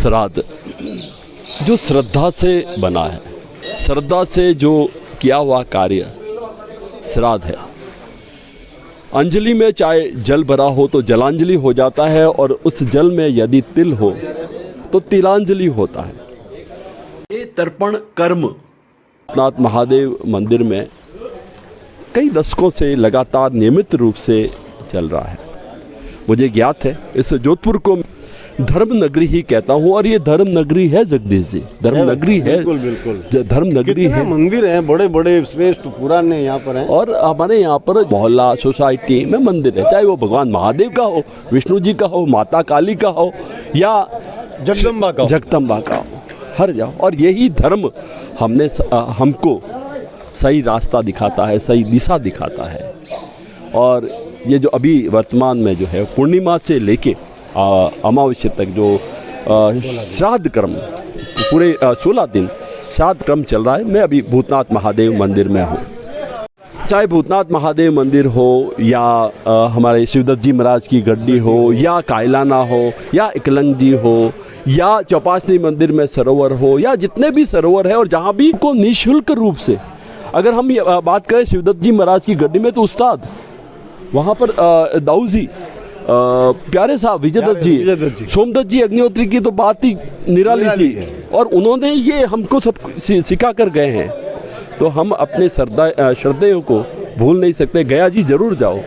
श्राद्ध जो श्रद्धा से बना है, श्रद्धा से जो किया हुआ कार्य श्राद्ध है। अंजलि में चाहे जल भरा हो तो जलांजलि हो जाता है, और उस जल में यदि तिल हो तो तिलांजलि होता है। ये तर्पण कर्म भूतनाथ महादेव मंदिर में कई दशकों से लगातार नियमित रूप से चल रहा है। मुझे ज्ञात है, इस जोधपुर को धर्म नगरी ही कहता हूँ, और ये धर्म नगरी है जगदीश जी, धर्म नगरी है। बिल्कुल बिल्कुल धर्म नगरी है। मंदिर हैं बड़े बड़े श्रेष्ठ पुराने यहाँ पर हैं, और हमारे यहाँ पर मोहल्ला सोसाइटी में मंदिर है, चाहे वो भगवान महादेव का हो, विष्णु जी का हो, माता काली का हो, या जगदम्बा का हो, हर जाओ। और यही धर्म हमको सही रास्ता दिखाता है, सही दिशा दिखाता है। और ये जो अभी वर्तमान में जो है पूर्णिमा से लेके अमावस्या तक जो श्राद्ध कर्म पूरे 16 दिन श्राद्ध कर्म चल रहा है। मैं अभी भूतनाथ महादेव मंदिर में हूँ। चाहे भूतनाथ महादेव मंदिर हो, या हमारे शिवदत्त जी महाराज की गड्डी हो, या कायलाना हो, या एकलंग जी हो, या चौपासनी मंदिर में सरोवर हो, या जितने भी सरोवर है, और जहाँ भी को निःशुल्क रूप से, अगर हम बात करें शिवदत्त जी महाराज की गड्डी में, तो उस्ताद वहाँ पर दाऊ जी, प्यारे साहब विजयदत्त जी, सोमदत्त जी अग्निहोत्री की तो बात ही निराली थी, और उन्होंने ये हमको सब सिखा कर गए हैं। तो हम अपने श्रद्धेयों को भूल नहीं सकते। गया जी जरूर जाओ,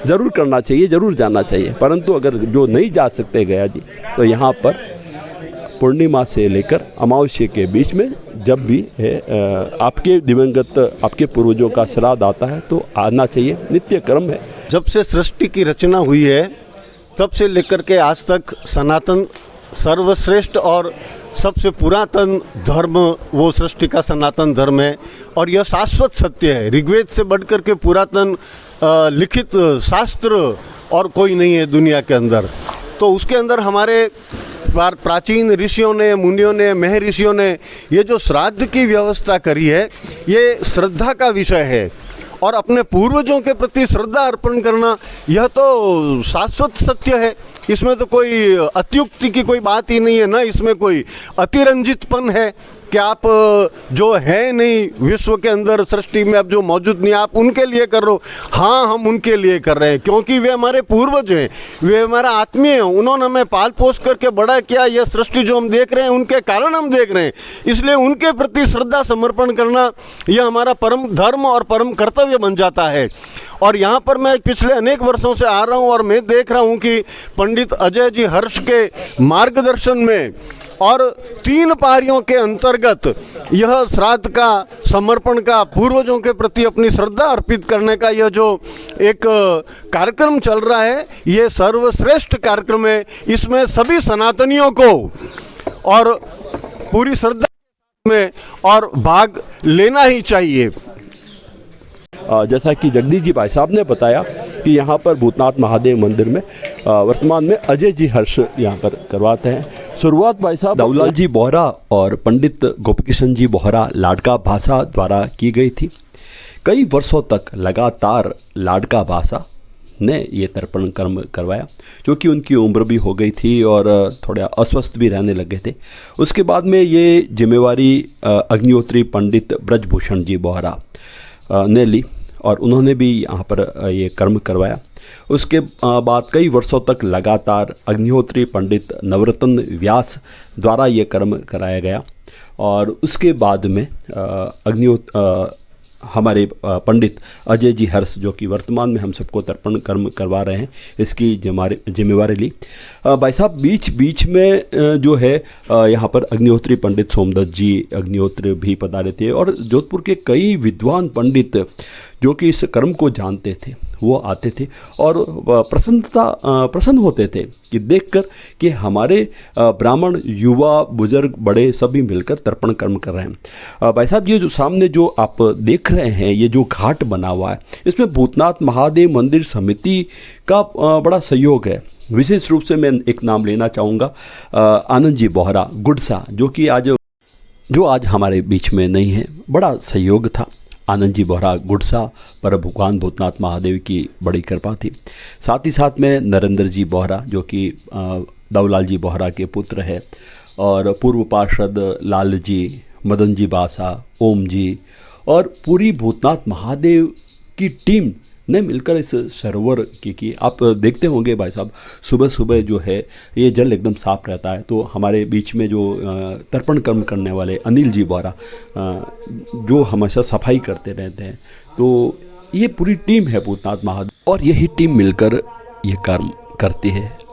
जरूर करना चाहिए, जरूर जाना चाहिए। परंतु अगर जो नहीं जा सकते गया जी, तो यहाँ पर पूर्णिमा से लेकर अमावस्या के बीच में जब भी है आपके दिवंगत आपके पूर्वजों का श्राद्ध आता है तो आना चाहिए, नित्य कर्म है। जब से सृष्टि की रचना हुई है तब से लेकर के आज तक सनातन सर्वश्रेष्ठ और सबसे पुरातन धर्म वो सृष्टि का सनातन धर्म है, और यह शाश्वत सत्य है। ऋग्वेद से बढ़कर के पुरातन लिखित शास्त्र और कोई नहीं है दुनिया के अंदर। तो उसके अंदर हमारे प्राचीन ऋषियों ने, मुनियों ने, महर्षियों ने ये जो श्राद्ध की व्यवस्था करी है, ये श्रद्धा का विषय है। और अपने पूर्वजों के प्रति श्रद्धा अर्पण करना यह तो शाश्वत सत्य है। इसमें तो कोई अत्युक्ति की कोई बात ही नहीं है, ना इसमें कोई अतिरंजितपन है कि आप जो है नहीं विश्व के अंदर सृष्टि में अब जो मौजूद नहीं, आप उनके लिए कर रहे हो। हाँ, हम उनके लिए कर रहे हैं क्योंकि वे हमारे पूर्वज हैं, वे हमारा आत्मीय हैं, उन्होंने हमें पाल पोस करके बड़ा किया। यह सृष्टि जो हम देख रहे हैं उनके कारण हम देख रहे हैं, इसलिए उनके प्रति श्रद्धा समर्पण करना यह हमारा परम धर्म और परम कर्तव्य बन जाता है। और यहाँ पर मैं पिछले अनेक वर्षों से आ रहा हूँ और मैं देख रहा हूँ कि पंडित अजय जी हर्ष के मार्गदर्शन में और 3 पारियों के अंतर्गत यह श्राद्ध का समर्पण का, पूर्वजों के प्रति अपनी श्रद्धा अर्पित करने का यह जो एक कार्यक्रम चल रहा है, ये सर्वश्रेष्ठ कार्यक्रम है। इसमें सभी सनातनियों को और पूरी श्रद्धा में और भाग लेना ही चाहिए। जैसा कि जगदीश जी भाई साहब ने बताया कि यहाँ पर भूतनाथ महादेव मंदिर में वर्तमान में अजय जी हर्ष यहाँ पर करवाते हैं। शुरुआत भाई साहब दाऊलाल जी बोहरा और पंडित गोपीकिशन जी बोहरा लाडका भाषा द्वारा की गई थी। कई वर्षों तक लगातार लाडका भाषा ने ये तर्पण कर्म करवाया, क्योंकि उनकी उम्र भी हो गई थी और थोड़ा अस्वस्थ भी रहने लगे थे। उसके बाद में ये जिम्मेवारी अग्निहोत्री पंडित ब्रजभूषण जी बोहरा ने ली और उन्होंने भी यहाँ पर ये कर्म करवाया। उसके बाद कई वर्षों तक लगातार अग्निहोत्री पंडित नवरत्न व्यास द्वारा ये कर्म कराया गया। और उसके बाद में हमारे पंडित अजय जी हर्ष, जो कि वर्तमान में हम सबको तर्पण कर्म करवा रहे हैं, इसकी जिम्मेवारी ली। भाई साहब बीच बीच में जो है यहाँ पर अग्निहोत्री पंडित सोमदत्त जी अग्निहोत्री भी पधारे थे, और जोधपुर के कई विद्वान पंडित जो कि इस कर्म को जानते थे वो आते थे और प्रसन्न होते थे कि देखकर कि हमारे ब्राह्मण युवा बुजुर्ग बड़े सभी मिलकर तर्पण कर्म कर रहे हैं। भाई साहब ये जो सामने जो आप देख रहे हैं, ये जो घाट बना हुआ है, इसमें भूतनाथ महादेव मंदिर समिति का बड़ा सहयोग है। विशेष रूप से मैं एक नाम लेना चाहूँगा, आनंद जी बोहरा गुड़सा, जो आज हमारे बीच में नहीं है। बड़ा सहयोग था आनंद जी बोहरा गुड़सा पर भगवान भूतनाथ महादेव की बड़ी कृपा थी। साथ ही साथ में नरेंद्र जी बोहरा, जो कि दवलाल जी बोहरा के पुत्र है और पूर्व पार्षद लाल जी, मदन जी बासा, ओम जी और पूरी भूतनाथ महादेव की टीम ने मिलकर इस सरोवर की आप देखते होंगे भाई साहब, सुबह सुबह जो है ये जल एकदम साफ रहता है। तो हमारे बीच में जो तर्पण कर्म करने वाले अनिल जी बोहरा जो हमेशा सफाई करते रहते हैं, तो ये पूरी टीम है भूतनाथ महादेव और यही टीम मिलकर ये कर्म करती है।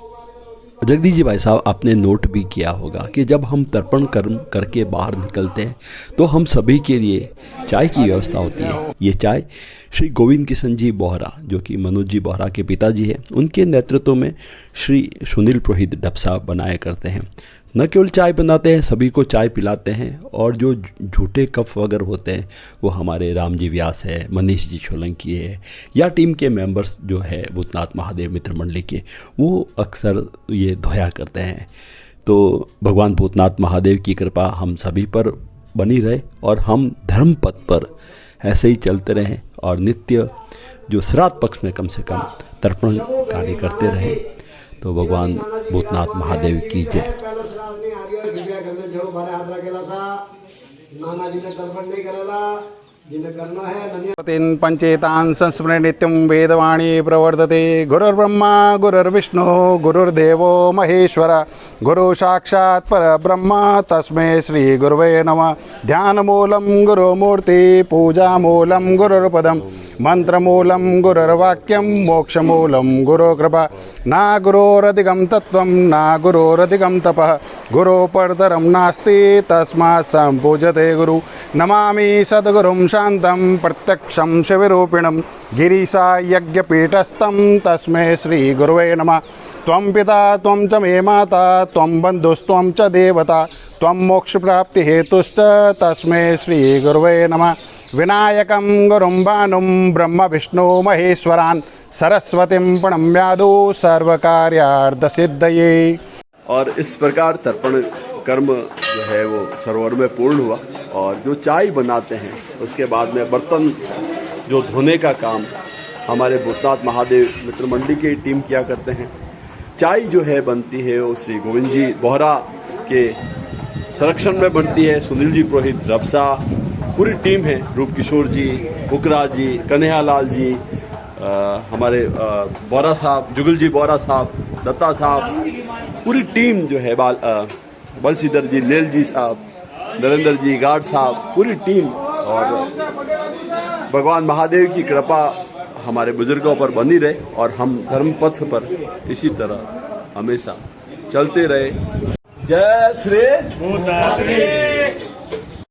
जगदीश जी भाई साहब, आपने नोट भी किया होगा कि जब हम तर्पण कर्म करके बाहर निकलते हैं तो हम सभी के लिए चाय की व्यवस्था होती है। ये चाय श्री गोविंद किशन जी बोहरा, जो कि मनोज जी बोहरा के पिताजी हैं, उनके नेतृत्व में श्री सुनील पुरोहित डबसा बनाया करते हैं। न केवल चाय बनाते हैं, सभी को चाय पिलाते हैं और जो झूठे कप वगैरह होते हैं वो हमारे राम जी व्यास है, मनीष जी सोलंकी है या टीम के मेंबर्स जो है भूतनाथ महादेव मित्र मंडली के, वो अक्सर ये धोया करते हैं। तो भगवान भूतनाथ महादेव की कृपा हम सभी पर बनी रहे और हम धर्म पथ पर ऐसे ही चलते रहें और नित्य जो श्राद्ध पक्ष में कम से कम तर्पण कार्य करते रहें। तो भगवान भूतनाथ महादेव की जय। तीन पंचेतान संस्मृति नित्यं वेदवाणी प्रवर्तते। गुरुर्ब्रह्मा गुरुर्विष्णु गुरुर्देवो महेश्वर गुरु साक्षात् परब्रह्म तस्मै श्री गुरुवे नमः। ध्यानमूलं गुरुमूर्ति पूजामूलं गुरुर्पदम् मंत्रमूलं गुरुर्वाक्यं मोक्षमूलं गुरुकृपा। ना गुरोरधिकं तत्त्वं ना गुरोरधिकं तपः गुरोपरतरं नास्ति तस्मात् सम्पूज्यते गुरु। नमामि सद्गुरुं शान्तं प्रत्यक्षं शिवरूपिणं गिरीशा यज्ञपीठस्थं तस्मै श्री गुरुवे नमः। त्वं पिता त्वं च मे माता त्वं बन्धुस्त्वं च देवता त्वं मोक्षप्राप्तिहेतुश्च तस्मै श्री गुरुवे नमः। विनायकं गुरुं भानुं ब्रह्म विष्णु महेश्वरान् सरस्वतीं प्रणम्यादो सर्वकार्यार्थसिद्धये। और इस प्रकार तर्पण कर्म जो है वो सरोवर में पूर्ण हुआ और जो चाय बनाते हैं उसके बाद में बर्तन जो धोने का काम हमारे भूतनाथ महादेव मित्र मंडली की टीम किया करते हैं। चाय जो है बनती है वो श्री गोविंद जी बोहरा के संरक्षण में बनती है। सुनील जी पुरोहित रबसा, पूरी टीम है, रूप किशोर जी, बुकरा जी, कन्हैयालाल जी, हमारे बोहरा साहब, जुगल जी बोहरा साहब, दत्ता साहब, पूरी टीम जो है बलसीधर जी, लेल जी साहब, नरेंद्र जी, गार्ड साहब, पूरी टीम। और भगवान महादेव की कृपा हमारे बुजुर्गों पर बनी रहे और हम धर्म पथ पर इसी तरह हमेशा चलते रहे। जय श्री भूतनाथ।